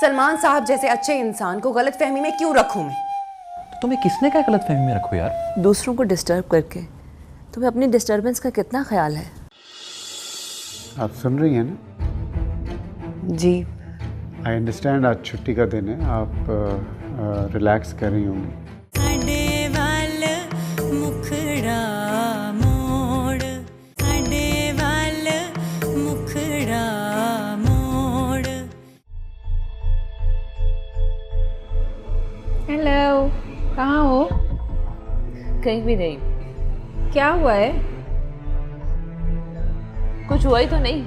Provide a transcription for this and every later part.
सलमान साहब जैसे अच्छे इंसान को गलतफहमी में क्यों रखूं मैं? तो तुम्हें किसने क्या गलतफहमी में रखो यार? दूसरों को डिस्टर्ब करके तुम्हें अपनी डिस्टर्बेंस का कितना ख्याल है? आप सुन रही हैं ना? जी। आई अंडरस्टैंड आज छुट्टी का दिन है, आप रिलैक्स कर रही होंगी। हेलो, कहाँ हो? कहीं भी नहीं। क्या हुआ है? कुछ हुआ ही तो नहीं।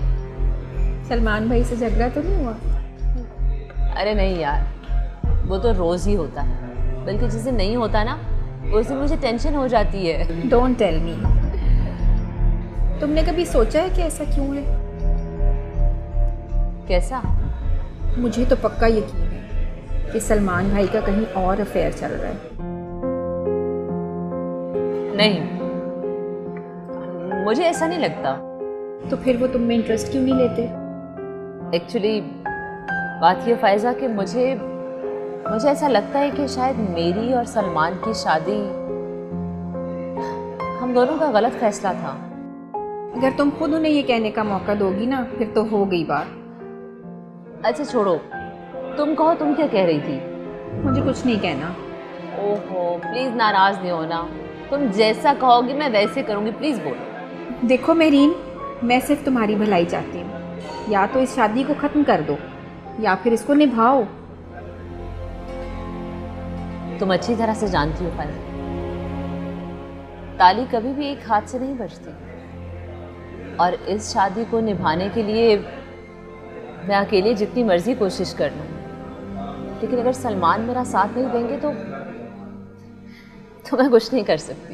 सलमान भाई से झगड़ा तो नहीं हुआ? अरे नहीं यार, वो तो रोज ही होता है, बल्कि जिसे नहीं होता ना उस दिन मुझे टेंशन हो जाती है। Don't tell me. तुमने कभी सोचा है कि ऐसा क्यों है? कैसा? मुझे तो पक्का यकीन है कि सलमान भाई का कहीं और अफेयर चल रहा है। नहीं, मुझे ऐसा नहीं लगता। तो फिर वो तुम में इंटरेस्ट क्यों नहीं लेते? एक्चुअली बात ये फायजा कि मुझे ऐसा लगता है कि शायद मेरी और सलमान की शादी हम दोनों का गलत फैसला था। अगर तुम खुद उन्हें ये कहने का मौका दोगी ना, फिर तो हो गई बात। अच्छा छोड़ो, तुम कहो, तुम क्या कह रही थी? मुझे कुछ नहीं कहना। ओहो, प्लीज नाराज नहीं होना। तुम जैसा कहोगी मैं वैसे करूंगी, प्लीज बोलो। देखो मेरीन, मैं सिर्फ तुम्हारी भलाई चाहती हूँ। या तो इस शादी को ख़त्म कर दो या फिर इसको निभाओ। तुम अच्छी तरह से जानती हो फायजा, ताली कभी भी एक हाथ से नहीं बजती, और इस शादी को निभाने के लिए मैं अकेले जितनी मर्जी कोशिश कर लूँ, लेकिन अगर सलमान मेरा साथ नहीं देंगे तो मैं कुछ नहीं कर सकती।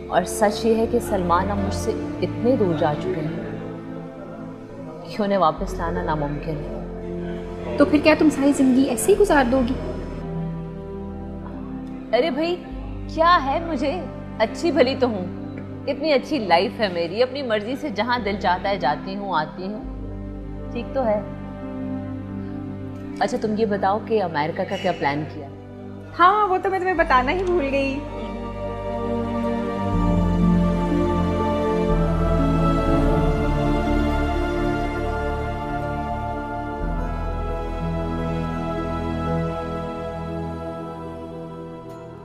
और सच ये है कि सलमान अब मुझसे इतने दूर जा चुके हैं कि उन्हें वापस लाना नामुमकिन है। तो फिर क्या तुम सारी जिंदगी ऐसे ही गुजार दोगी? अरे भाई क्या है, मुझे अच्छी भली तो हूँ, इतनी अच्छी लाइफ है मेरी, अपनी मर्जी से जहाँ दिल चाहता है जाती हूँ आती हूँ, ठीक तो है। अच्छा तुम ये बताओ कि अमेरिका का क्या प्लान किया? हाँ, वो तो मैं तुम्हें बताना ही भूल गई।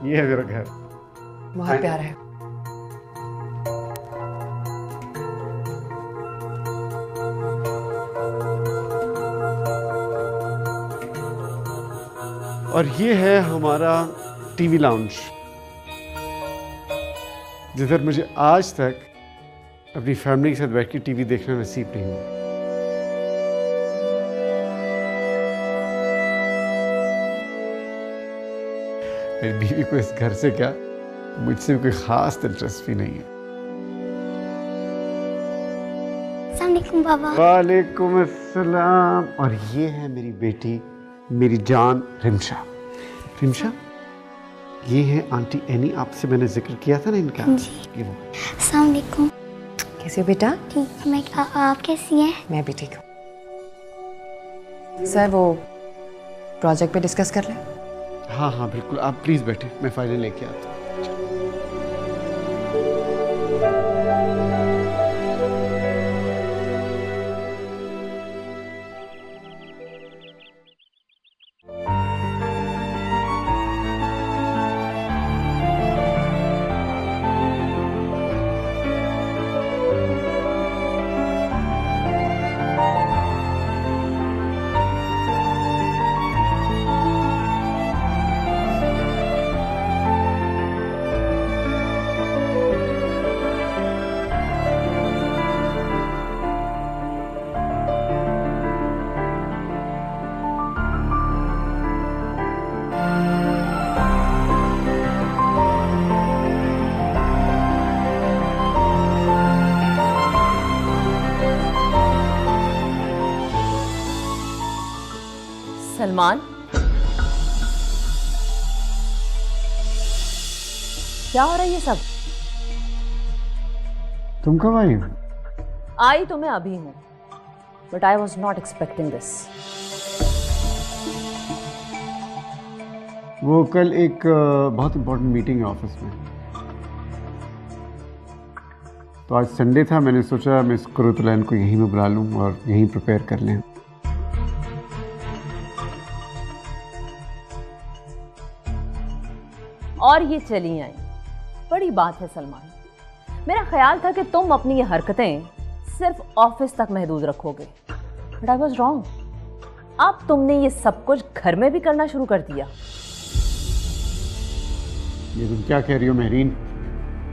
ये है मेरा घर। बहुत प्यारा है। और ये है हमारा टीवी लाउंज, जिधर मुझे आज तक अपनी फैमिली के साथ बैठ के टीवी देखना नसीब नहीं हुआ। मेरी बीवी को इस घर से क्या, मुझसे भी कोई खास दिलचस्पी नहीं है। अस्सलाम वालेकुम बाबा। वालेकुम अस्सलाम। और ये है मेरी बेटी, मेरी जान रिमशा। रिमशा, ये है आंटी एनी, आपसे मैंने जिक्र किया था ना इनका। जी। ये वो। अस्सलाम वालेकुम। कैसे हो बेटा? ठीक, मैं आप कैसी हैं? मैं भी ठीक हूँ। सर वो प्रोजेक्ट पे डिस्कस कर लें? हाँ हाँ बिल्कुल, आप प्लीज बैठे, मैं फाइलें लेके आता हूँ। सलमान, क्या हो रहा है ये सब? तुम कब आई? आई तो मैं अभी हूं, but I was not expecting this. वो कल एक बहुत इम्पोर्टेंट मीटिंग है ऑफिस में, तो आज संडे था, मैंने सोचा मैं इस कुरुतलैन को यहीं में बुला लूँ और यहीं प्रिपेयर कर लें। और ये चली आई, बड़ी बात है सलमान। मेरा ख्याल था कि तुम अपनी ये हरकतें सिर्फ ऑफिस तक महदूद रखोगे, बट आई वॉज रॉन्ग। अब तुमने ये सब कुछ घर में भी करना शुरू कर दिया। ये तुम क्या कह रही हो महरीन?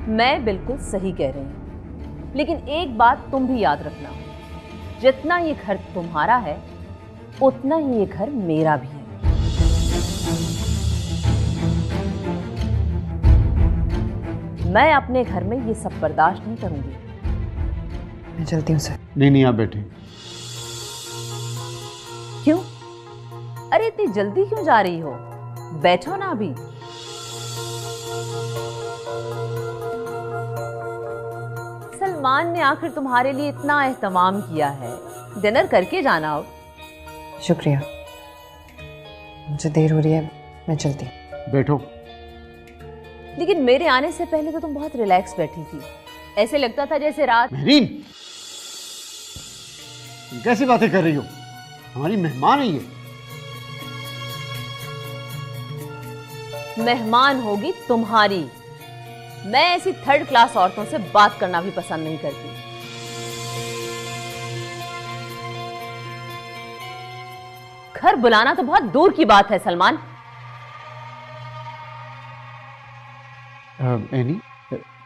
मैं बिल्कुल सही कह रही हूँ, लेकिन एक बात तुम भी याद रखना, जितना ये घर तुम्हारा है उतना ही ये घर मेरा भी है। मैं अपने घर में ये सब बर्दाश्त नहीं करूंगी। मैं चलती हूँ सर। नहीं, आप बैठे। क्यों? अरे इतनी जल्दी क्यों जा रही हो? बैठो ना अभी। सलमान ने आखिर तुम्हारे लिए इतना एहतमाम किया है, डिनर करके जाना। अब शुक्रिया, मुझे देर हो रही है, मैं चलती हूँ। बैठो। लेकिन मेरे आने से पहले तो तुम बहुत रिलैक्स बैठी थी, ऐसे लगता था जैसे रात। महरीन, तुम कैसी बातें कर रही हो? हमारी मेहमान है ये। मेहमान होगी तुम्हारी। मैं ऐसी थर्ड क्लास औरतों से बात करना भी पसंद नहीं करती। घर बुलाना तो बहुत दूर की बात है सलमान।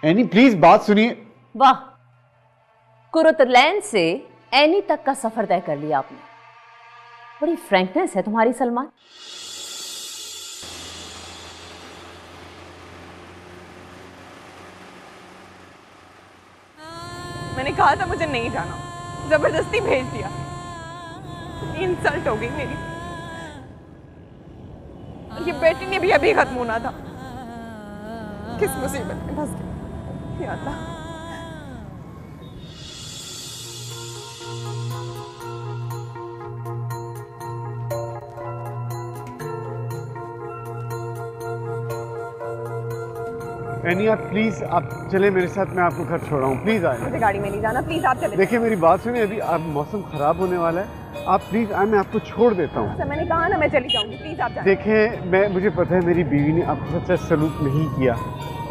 एनी प्लीज बात सुनिए। वाह, कुरुतलैन से एनी तक का सफर तय कर लिया आपने। बड़ी फ्रैंकनेस है तुम्हारी सलमान। मैंने कहा था मुझे नहीं जाना, जबरदस्ती भेज दिया। इंसल्ट हो गई मेरी। ये बेटी ने भी अभी खत्म होना था। किस मुसीबत में फंस गई या अल्लाह। एनी आप प्लीज आप चले मेरे साथ, मैं आपको घर छोड़ रहा हूँ। प्लीज आए। मुझे गाड़ी में नहीं जाना, प्लीज आप चले। देखिए मेरी बात सुनिए, अभी आप मौसम खराब होने वाला है, आप प्लीज आए, मैं आपको छोड़ देता हूँ। सर मैंने कहा ना मैं चली जाऊंगी, प्लीज आप जाइए। देखें मुझे पता है मेरी बीवी ने आपके साथ सलूक नहीं किया,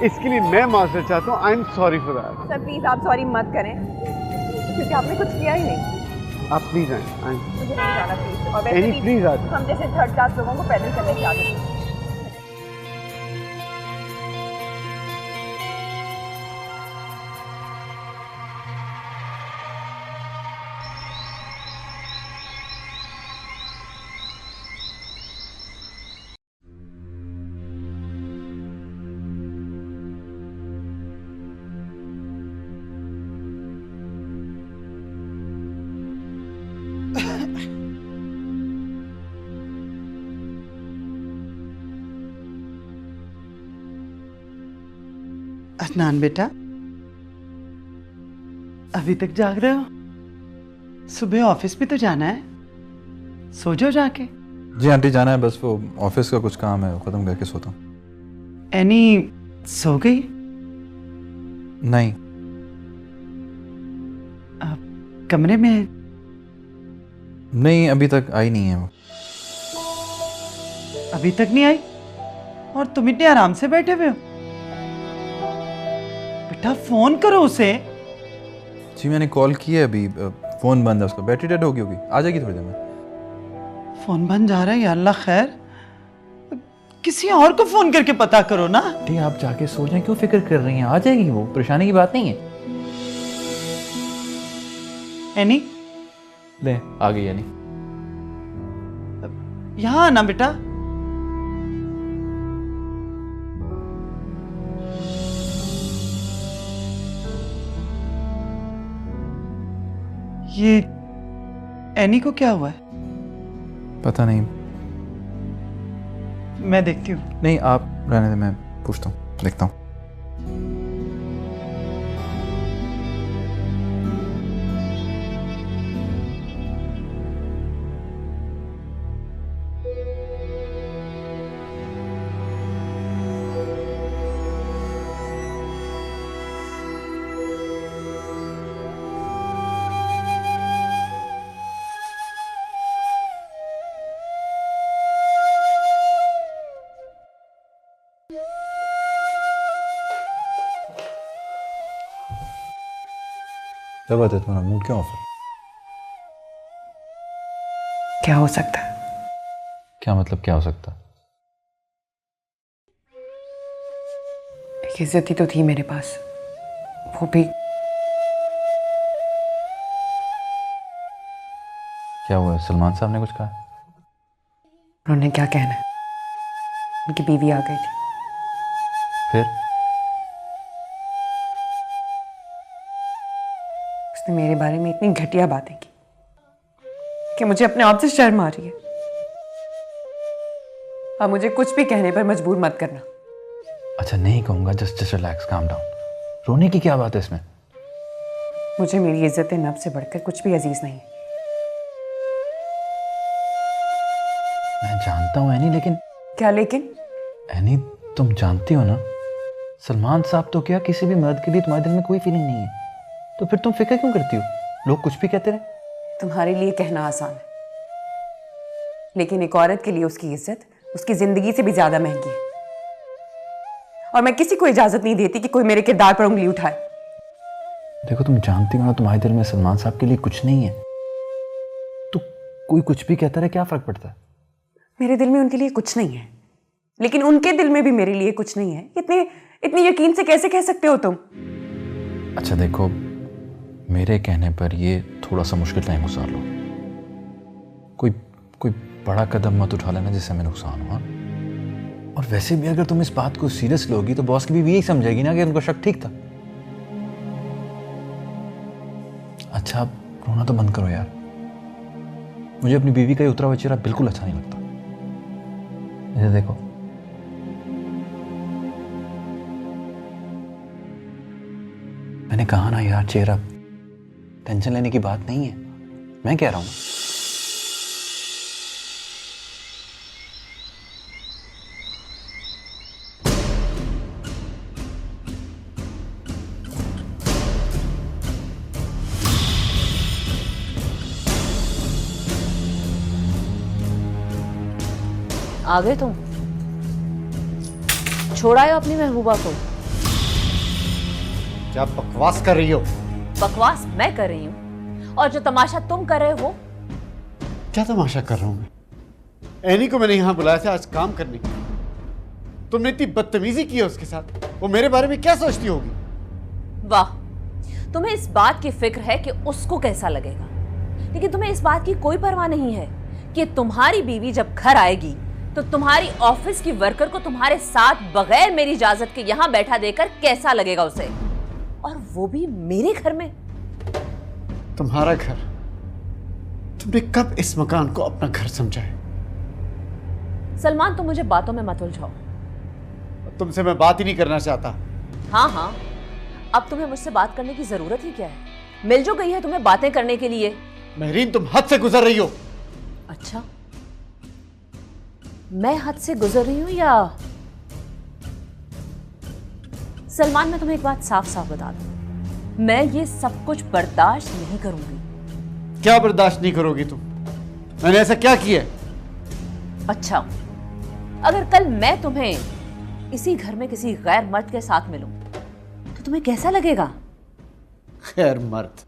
इसके लिए मैं माजरत चाहता हूँ। I am sorry for that. Sir please आप सॉरी मत करें, क्योंकि आपने कुछ किया ही नहीं। आप प्लीज आए। मुझे नहीं जाना प्लीज। और वैसे एनी भी प्लीज आ जाओ। हम जैसे थर्ड क्लास लोगों को पैदल चलने की आदत है। अदनान बेटा, अभी तक जाग रहे हो? सुबह ऑफिस भी तो जाना है, सो जाओ जाके। जी आंटी, जाना है, बस वो ऑफिस का कुछ काम है, वो खत्म करके सोता हूँ। एनी सो गई? नहीं। कमरे में है? नहीं, अभी तक आई नहीं है वो। अभी तक नहीं आई? और तुम इतने आराम से बैठे हुए हो? बेटा फोन करो उसे। जी मैंने कॉल किया अभी, फोन बंद है उसका, बैटरी डेड होगी, आ जाएगी थोड़ी देर में। फोन बंद जा रहा है, या अल्लाह खैर। किसी और को फोन करके पता करो ना। आंटी आप जाके सो जाएं, क्यों फिक्र कर रही हैं? आ जाएगी वो, परेशानी की बात नहीं है। एनी ले आ गई यानी। यहाँ आना बेटा। ये एनी को क्या हुआ है? पता नहीं। मैं देखती हूँ। नहीं आप रहने दे, मैं पूछता हूँ, देखता हूँ। क्या बात है, तुम्हारा मूड क्यों ऑफ है? क्या हो सकता है? क्या मतलब क्या हो सकता? एक इज्जत ही तो थी मेरे पास, वो भी। क्या हुआ है? सलमान साहब ने कुछ कहा? उन्होंने क्या कहना है, उनकी बीवी आ गई थी। फिर? उसने मेरे बारे में इतनी घटिया बातें की कि मुझे अपने आप से शर्म आ रही है। अब मुझे कुछ भी कहने पर मजबूर मत करना। अच्छा नहीं कहूंगा, जस्ट रिलैक्स, काम डाउन। रोने की क्या बात है इसमें? मुझे मेरी इज्जत नफ्स से बढ़कर कुछ भी अजीज नहीं है। मैं जानता हूँ एनी, लेकिन क्या लेकिन? एनी, तुम जानती हो ना, सलमान साहब तो क्या, किसी भी मर्द के लिए तुम्हारे दिल में कोई फीलिंग नहीं है, तो फिर तुम फिक्र क्यों करती हो? लोग कुछ भी कहते रहे। तुम्हारे लिए कहना आसान है, लेकिन एक औरत के लिए उसकी इज्जत उसकी जिंदगी से भी ज्यादा महंगी है। और मैं किसी को इजाजत नहीं देती कि कोई मेरे किरदार पर उंगली उठाए। देखो तुम जानती हो ना, तुम्हारे दिल में सलमान साहब के लिए कुछ नहीं है, तो कोई कुछ भी कहता रहे, क्या फर्क पड़ता है? मेरे दिल में उनके लिए कुछ नहीं है, लेकिन उनके दिल में भी मेरे लिए कुछ नहीं है। इतने यकीन से कैसे कह सकते हो तुम? अच्छा देखो, मेरे कहने पर ये थोड़ा सा मुश्किल टाइम गुजार लो। कोई बड़ा कदम मत उठा लेना जिससे हमें नुकसान हो। हाँ? और वैसे भी अगर तुम इस बात को सीरियस लोगी तो बॉस की बीवी यही समझेगी ना कि उनका शक ठीक था। अच्छा अब रोना तो बंद करो यार, मुझे अपनी बीवी का ये उतरा हुआ चेहरा बिल्कुल अच्छा नहीं लगता। इधर देखो, मैंने कहा ना यार, चेहरा टेंशन लेने की बात नहीं है, मैं कह रहा हूं। आ गए तुम? छोड़ा है अपनी महबूबा को? क्या बकवास कर रही हो? बकवास मैं कर रही हूँ, और जो तमाशा तुम कर रहे हो। क्या तमाशा कर रहा हूं मैं? एनी को मैंने यहां बुलाया था आज काम करने के लिए। तुमने इतनी बदतमीजी की है उसके साथ, वो मेरे बारे में क्या सोचती होगी? वाह, तुम्हें इस बात की फिक्र है कि उसको कैसा लगेगा, लेकिन तुम्हें इस बात की कोई परवाह नहीं है कि तुम्हारी बीवी जब घर आएगी तो तुम्हारी ऑफिस की वर्कर को तुम्हारे साथ बगैर मेरी इजाजत के यहां बैठा देकर कैसा लगेगा उसे, और वो भी मेरे घर में। तुम्हारा घर? तुमने कब इस मकान को अपना घर समझा है? सलमान, तुम मुझे बातों में मत उलझाओ। तुमसे मैं बात ही नहीं करना चाहता। हाँ, अब तुम्हें मुझसे बात करने की जरूरत ही क्या है? मिल जो गई है तुम्हें बातें करने के लिए। महरीन, तुम हद से गुजर रही हो। अच्छा, मैं हद से गुजर रही हूं या? सलमान, मैं तुम्हें एक बात साफ साफ बता दूं, मैं ये सब कुछ बर्दाश्त नहीं करूंगी। क्या बर्दाश्त नहीं करोगी तुम? मैंने ऐसा क्या किया? अच्छा, अगर कल मैं तुम्हें इसी घर में किसी गैर मर्द के साथ मिलूं तो तुम्हें कैसा लगेगा? गैर मर्द?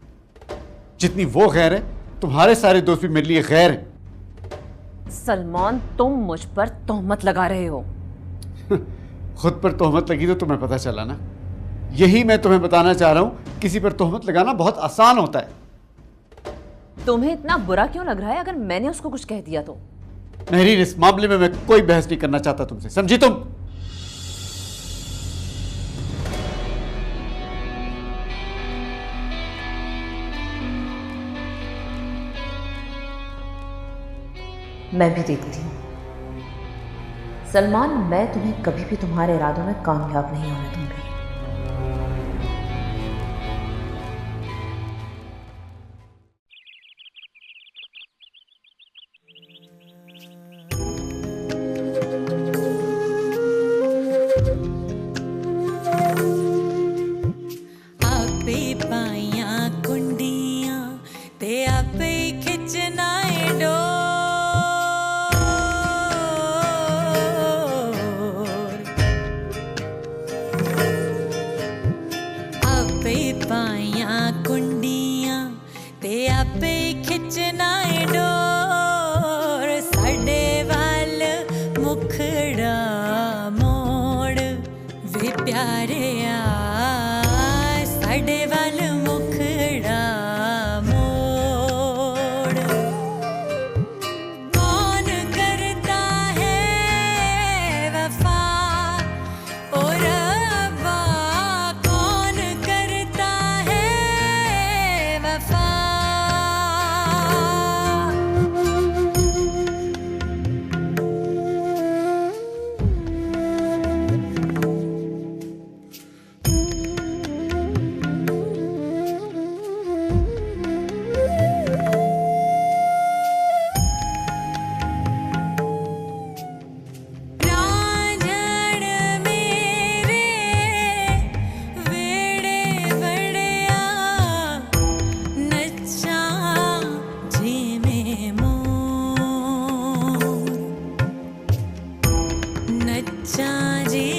जितनी वो गैर है, तुम्हारे सारे दोस्त भी मेरे लिए गैर हैं। सलमान, तुम मुझ पर तोहमत लगा रहे हो। खुद पर तोहमत लगी तो तुम्हें पता चला ना। यही मैं तुम्हें बताना चाह रहा हूं, किसी पर तोहमत लगाना बहुत आसान होता है। तुम्हें इतना बुरा क्यों लग रहा है अगर मैंने उसको कुछ कह दिया तो? महरीन, इस मामले में मैं कोई बहस नहीं करना चाहता तुमसे, समझी तुम? मैं भी देखती हूँ। सलमान, मैं तुम्हें कभी भी तुम्हारे इरादों में कामयाब नहीं होने दूंगी। आपे पाइया कुंडियां ते आपे खिंचना डोर। आपे खिंचना है डोर साडे वाल मुखड़ा मोड़ वे प्यारे साडे वाल मुखड़ा मोड़ कौन करता है वफा ओ रब्बा कौन करता है वफा रांझण मेरे वेड़े बड़िया नच्चा जी में मोर नच्चा जी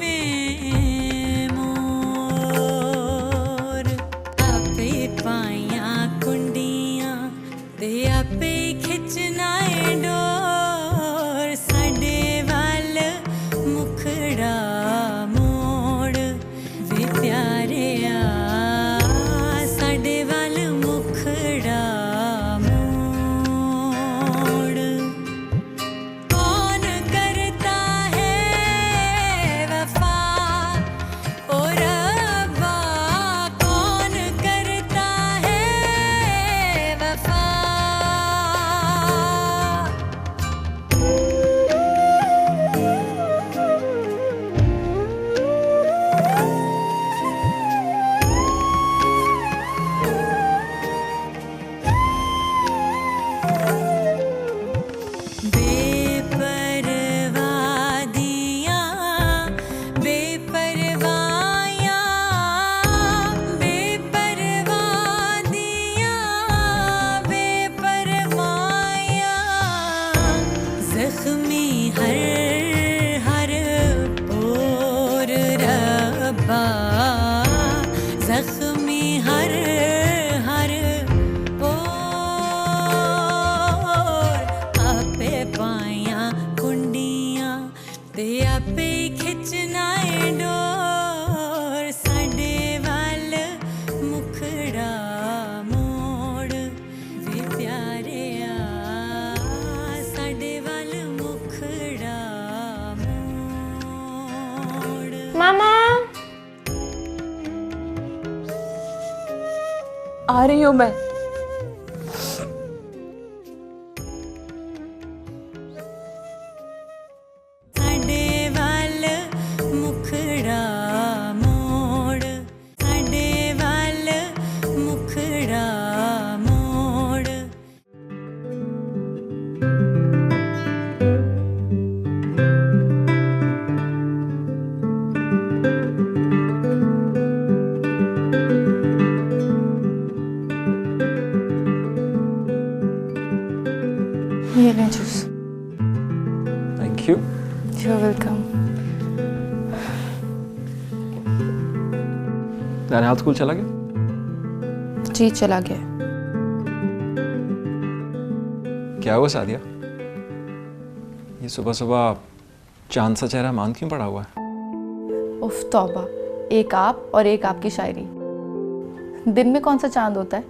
में मोर आपे पाया कुंडियां ते आपे खिंचना है डोर साडे वाल मुखड़ा मोड़ वे प्यारे साडे वाल मुखड़ा मोड़ कौन करता है वफा ओ रब्बा कौन करता है वफा बेपरवादियाँ बेपरवाइयाँ बेपरवादियाँ बेपरवाइयाँ जख्मी हर हर पोर रब्बा जख्मी हर हर पोर आपे पाया कुंडियां ते आपे खिंचना है डोर साडे वाल मुखड़ा मोड़ वे प्यारे साडे वाल मुखड़ा मोड़ मामा आ रही हूँ मैं। साडे वाल मुखड़ा मोड़ साडे वाल मुखड़ा मोड़ ये लें juice. Thank you. You are welcome. Daniyal school चला गया? जी चला गया। क्या हुआ सादिया? ये सुबह सुबह चांद सा चेहरा मान क्यों पड़ा हुआ है? उफ तौबा, एक आप और एक आपकी शायरी। दिन में कौन सा चांद होता है?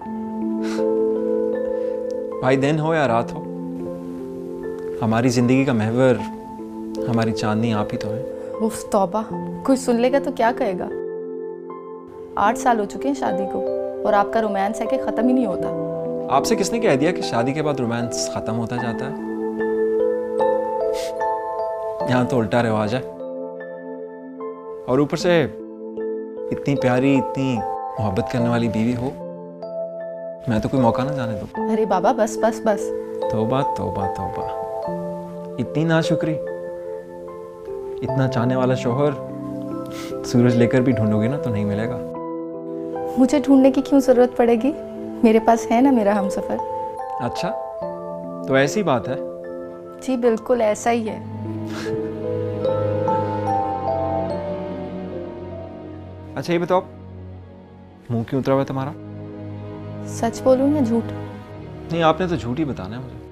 भाई दिन हो या रात हो, हमारी जिंदगी का महवर हमारी चांदनी आप ही तो है। उफ तौबा, कोई सुन लेगा तो क्या कहेगा? 8 साल हो चुके हैं शादी को और आपका रोमांस है कि खत्म ही नहीं होता। आपसे किसने कह दिया कि शादी के बाद रोमांस खत्म होता जाता है? यहाँ तो उल्टा रिवाज है। और ऊपर से इतनी प्यारी, इतनी मोहब्बत करने वाली बीवी हो, मैं तो कोई मौका ना जाने दूं। अरे बाबा बस बस बस। तौबा तौबा तौबा, इतनी नाशुक्री। इतना चाहने वाला शोहर सूरज लेकर भी ढूंढोगे ना तो नहीं मिलेगा। मुझे ढूंढने की क्यों जरूरत पड़ेगी? मेरे पास है ना मेरा हमसफर। अच्छा, तो ऐसी बात है? जी बिल्कुल ऐसा ही है। अच्छा ये बताओ, मुंह क्यों उतरा हुआ है तुम्हारा? सच बोलूं या झूठ? नहीं, आपने तो झूठ ही बताना है मुझे।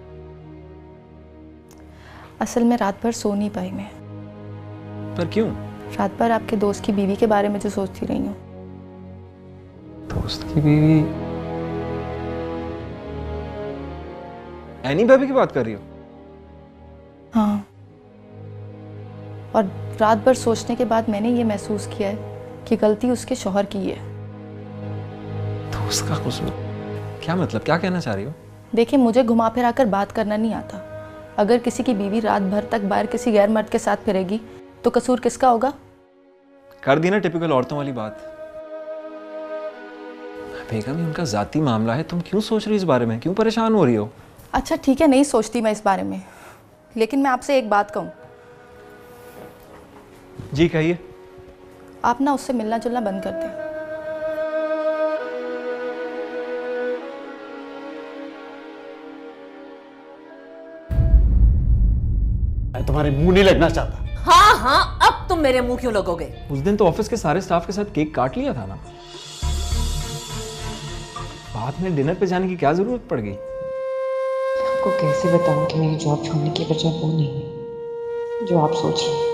असल में रात भर सो नहीं पाई मैं। पर क्यों? रात भर आपके दोस्त की बीवी के बारे में जो सोचती रही हूँ। दोस्त की बीवी? एनी भाभी की बात कर रही हो? हाँ, और रात भर सोचने के बाद मैंने ये महसूस किया है कि गलती उसके शौहर की है। दोस्त का कसूर? क्या मतलब, क्या कहना चाह रही हो? देखिए, मुझे घुमा फिरा कर बात करना नहीं आता। अगर किसी की बीवी रात भर तक बाहर किसी गैर मर्द के साथ फिरेगी तो कसूर किसका होगा? कर दी ना टिपिकल औरतों वाली बात। बेगम, ये उनका जाती मामला है, तुम क्यों सोच रही हो इस बारे में? क्यों परेशान हो रही हो? अच्छा ठीक है, नहीं सोचती मैं इस बारे में, लेकिन मैं आपसे एक बात कहूँ। जी कहिए। आप ना उससे मिलना जुलना बंद कर दें। मैं तुम्हारे मुंह नहीं लगना चाहता। हाँ हाँ, अब तुम मेरे मुंह क्यों लगोगे? उस दिन तो ऑफिस के सारे स्टाफ के साथ केक काट लिया था ना। बाद में डिनर पे जाने की क्या जरूरत पड़ गई? आपको कैसे बताऊं कि मेरी जॉब छोड़ने की वजह वो नहीं है जो आप सोच रहे हैं।